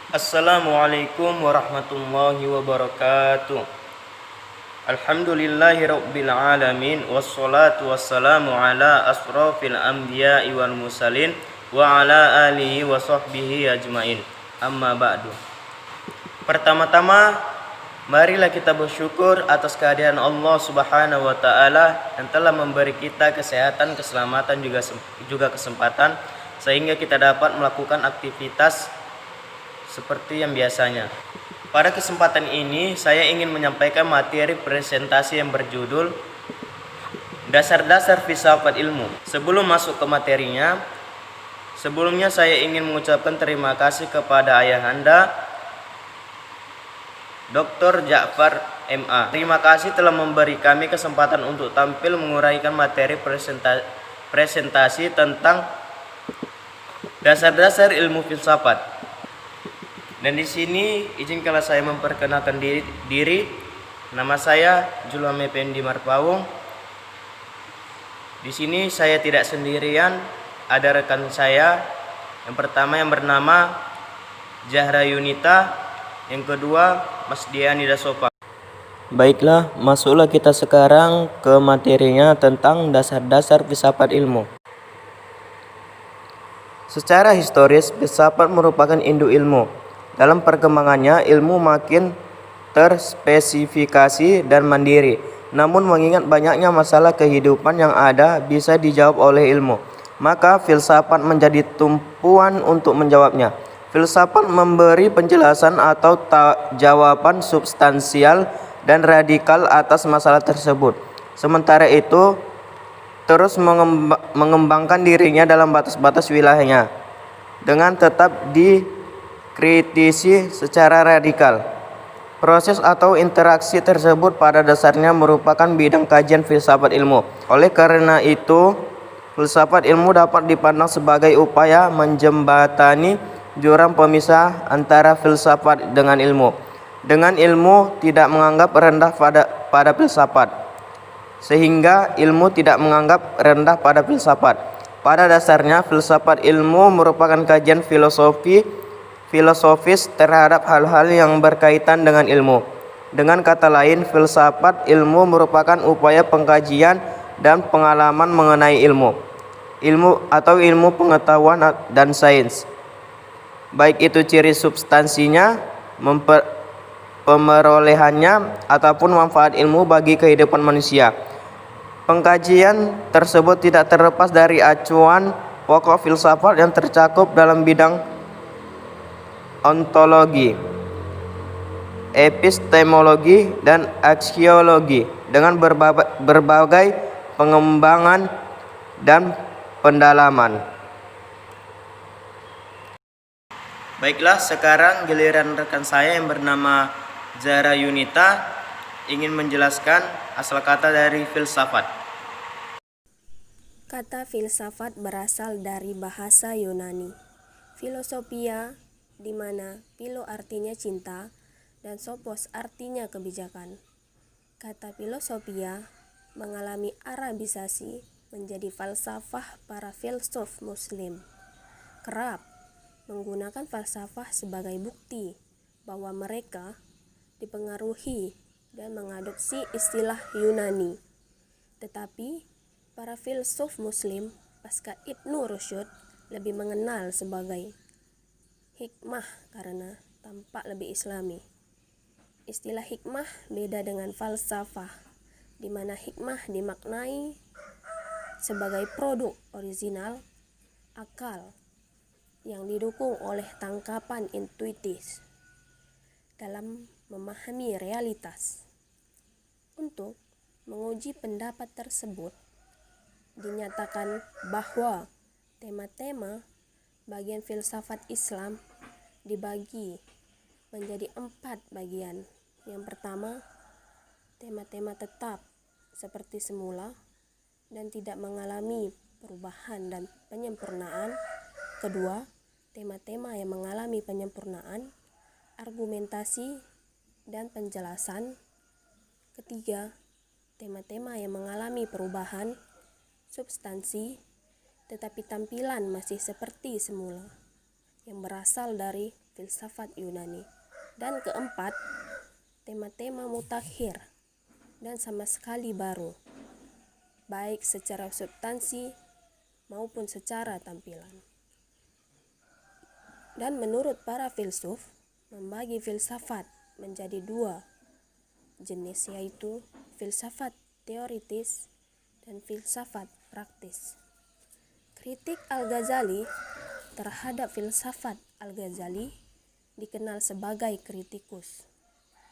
Assalamualaikum warahmatullahi wabarakatuh. Alhamdulillahi rabbil alamin. Wassalatu wassalamu ala asrafil anbiya'i wal mursalin wa ala alihi wa sahbihi ajmain. Amma ba'du. Pertama-tama, marilah kita bersyukur atas kehadiran Allah Subhanahu wa taala yang telah memberi kita kesehatan, keselamatan juga kesempatan sehingga kita dapat melakukan aktivitas seperti yang biasanya. Pada kesempatan ini saya ingin menyampaikan materi presentasi yang berjudul Dasar-dasar filsafat ilmu. Sebelum masuk ke materinya, sebelumnya saya ingin mengucapkan terima kasih kepada ayahanda Dr. Ja'far MA. Terima kasih telah memberi kami kesempatan untuk tampil menguraikan materi presentasi tentang dasar-dasar ilmu filsafat. Dan di sini izinkanlah saya memperkenalkan diri. Nama saya Julham Effendi Marpawung. Di sini saya tidak sendirian, ada rekan saya. Yang pertama yang bernama Zahra Yunita, yang kedua Mas Diani Dasopa. Baiklah, masuklah kita sekarang ke materinya tentang dasar-dasar filsafat ilmu. Secara historis, filsafat merupakan induk ilmu. Dalam perkembangannya, ilmu makin terspesifikasi dan mandiri. Namun mengingat banyaknya masalah kehidupan yang ada bisa dijawab oleh ilmu, maka filsafat menjadi tumpuan untuk menjawabnya. Filsafat memberi penjelasan atau jawaban substansial dan radikal atas masalah tersebut. Sementara itu, terus mengembangkan dirinya dalam batas-batas wilayahnya dengan tetap dikritisi secara radikal. Proses atau interaksi tersebut pada dasarnya merupakan bidang kajian filsafat ilmu. Oleh karena itu, filsafat ilmu dapat dipandang sebagai upaya menjembatani jurang pemisah antara filsafat dengan ilmu. Dengan ilmu tidak menganggap rendah pada filsafat, sehingga ilmu tidak menganggap rendah pada filsafat. Pada dasarnya, filsafat ilmu merupakan kajian filosofis terhadap hal-hal yang berkaitan dengan ilmu. Dengan kata lain, filsafat ilmu merupakan upaya pengkajian dan pengalaman mengenai ilmu atau ilmu pengetahuan dan sains, baik itu ciri substansinya, pemerolehannya, ataupun manfaat ilmu bagi kehidupan manusia. Pengkajian tersebut tidak terlepas dari acuan pokok filsafat yang tercakup dalam bidang ontologi, epistemologi, dan aksiologi dengan berbagai pengembangan dan pendalaman. Baiklah, sekarang giliran rekan saya yang bernama Zahra Yunita ingin menjelaskan asal kata dari filsafat. Kata filsafat berasal dari bahasa Yunani, filosofia, di mana philo artinya cinta dan sophos artinya kebijakan. Kata filosofia mengalami arabisasi menjadi falsafah para filsuf muslim. Kerap menggunakan falsafah sebagai bukti bahwa mereka dipengaruhi dan mengadopsi istilah Yunani. Tetapi para filsuf muslim pasca Ibnu Rushd lebih mengenal sebagai hikmah karena tampak lebih islami. Istilah hikmah beda dengan falsafah, di mana hikmah dimaknai sebagai produk original akal yang didukung oleh tangkapan intuitif dalam memahami realitas. Untuk menguji pendapat tersebut, dinyatakan bahwa tema-tema bagian filsafat Islam dibagi menjadi 4 bagian. Yang pertama, tema-tema tetap seperti semula dan tidak mengalami perubahan dan penyempurnaan. Kedua, tema-tema yang mengalami penyempurnaan, argumentasi, dan penjelasan. Ketiga, tema-tema yang mengalami perubahan, substansi, tetapi tampilan masih seperti semula. yang berasal dari filsafat Yunani. Dan keempat, tema-tema mutakhir dan sama sekali baru, baik secara substansi maupun secara tampilan. Dan menurut para filsuf, membagi filsafat menjadi dua jenis, yaitu filsafat teoritis dan filsafat praktis. Kritik Al-Ghazali terhadap filsafat Al-Ghazali dikenal sebagai kritikus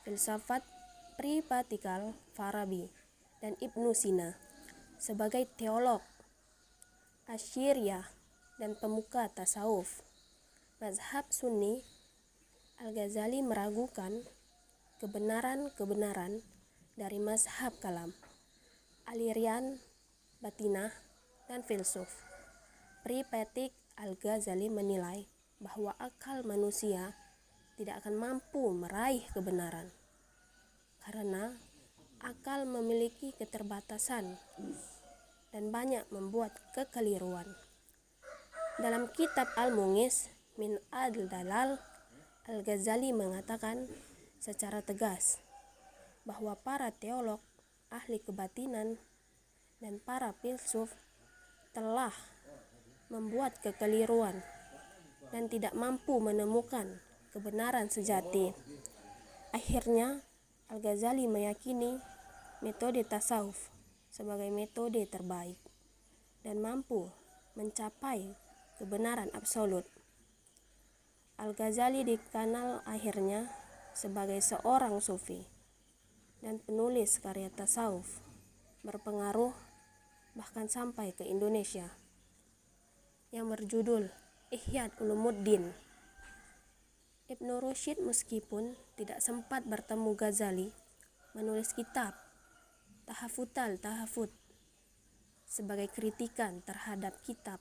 filsafat pripatikal Farabi dan Ibnu Sina sebagai teolog Asy'ariyah dan pemuka tasawuf mazhab Sunni. Al-Ghazali meragukan kebenaran-kebenaran dari mazhab kalam, aliran batinah, dan filsuf pripatik. Al-Ghazali menilai bahwa akal manusia tidak akan mampu meraih kebenaran karena akal memiliki keterbatasan dan banyak membuat kekeliruan. Dalam kitab Al-Mughis min Al-Dalal, Al-Ghazali mengatakan secara tegas bahwa para teolog, ahli kebatinan, dan para filsuf telah membuat kekeliruan dan tidak mampu menemukan kebenaran sejati. Akhirnya, Al-Ghazali meyakini metode tasawuf sebagai metode terbaik dan mampu mencapai kebenaran absolut. Al-Ghazali dikenal akhirnya sebagai seorang sufi dan penulis karya tasawuf berpengaruh bahkan sampai ke Indonesia yang berjudul Ihya Ulumuddin. Ibnu Rushd meskipun tidak sempat bertemu Ghazali, menulis kitab Tahafut al-Tahafut sebagai kritikan terhadap kitab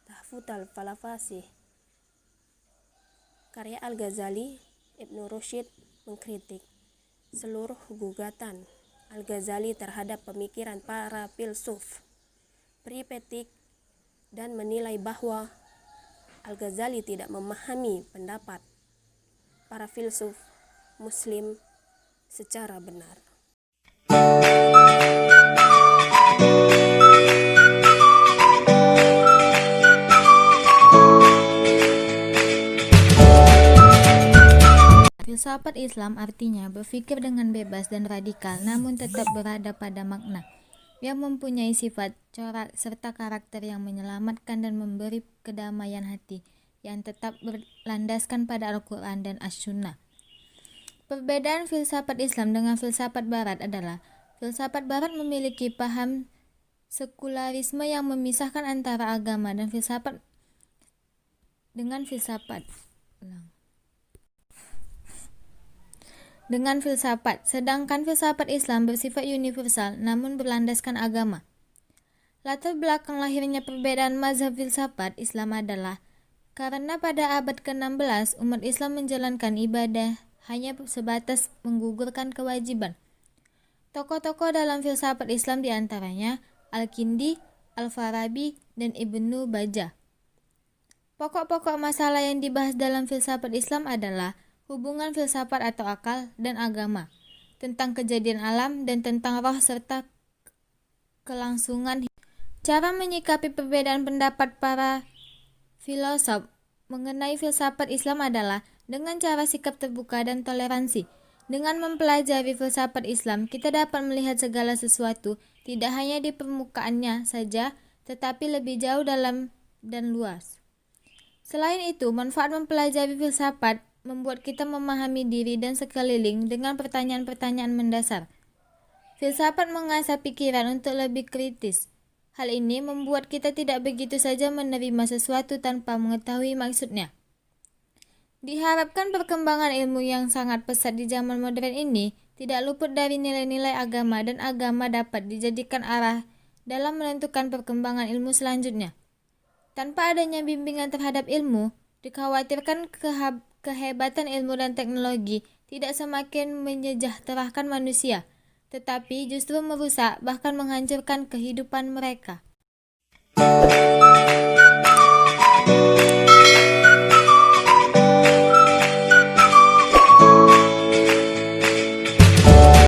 Tahafut al-Falafasih. Karya Al-Ghazali, Ibnu Rushd mengkritik seluruh gugatan Al-Ghazali terhadap pemikiran para filsuf pripatik dan menilai bahwa Al-Ghazali tidak memahami pendapat para filsuf Muslim secara benar. Filsafat Islam artinya berpikir dengan bebas dan radikal, namun tetap berada pada makna, yang mempunyai sifat, corak, serta karakter yang menyelamatkan dan memberi kedamaian hati, yang tetap berlandaskan pada Al-Quran dan As-Sunnah. Perbedaan filsafat Islam dengan filsafat Barat adalah, filsafat Barat memiliki paham sekularisme yang memisahkan antara agama dan filsafat dengan filsafat. Sedangkan filsafat Islam bersifat universal namun berlandaskan agama. Latar belakang lahirnya perbedaan mazhab filsafat Islam adalah karena pada abad ke-16 umat Islam menjalankan ibadah hanya sebatas menggugurkan kewajiban. Tokoh-tokoh dalam filsafat Islam diantaranya Al-Kindi, Al-Farabi, dan Ibnu Bajjah. Pokok-pokok masalah yang dibahas dalam filsafat Islam adalah hubungan filsafat atau akal dan agama, tentang kejadian alam dan tentang roh serta kelangsungan hidup. Cara menyikapi perbedaan pendapat para filosof mengenai filsafat Islam adalah dengan cara sikap terbuka dan toleransi. Dengan mempelajari filsafat Islam, kita dapat melihat segala sesuatu tidak hanya di permukaannya saja, tetapi lebih jauh dalam dan luas. Selain itu, manfaat mempelajari filsafat membuat kita memahami diri dan sekeliling dengan pertanyaan-pertanyaan mendasar. Filsafat mengasah pikiran untuk lebih kritis. Hal ini membuat kita tidak begitu saja menerima sesuatu tanpa mengetahui maksudnya. Diharapkan perkembangan ilmu yang sangat pesat di zaman modern ini tidak luput dari nilai-nilai agama, dan agama dapat dijadikan arah dalam menentukan perkembangan ilmu selanjutnya. Tanpa adanya bimbingan terhadap ilmu, dikhawatirkan kehebatan ilmu dan teknologi tidak semakin menyejahterakan manusia, tetapi justru merusak bahkan menghancurkan kehidupan mereka.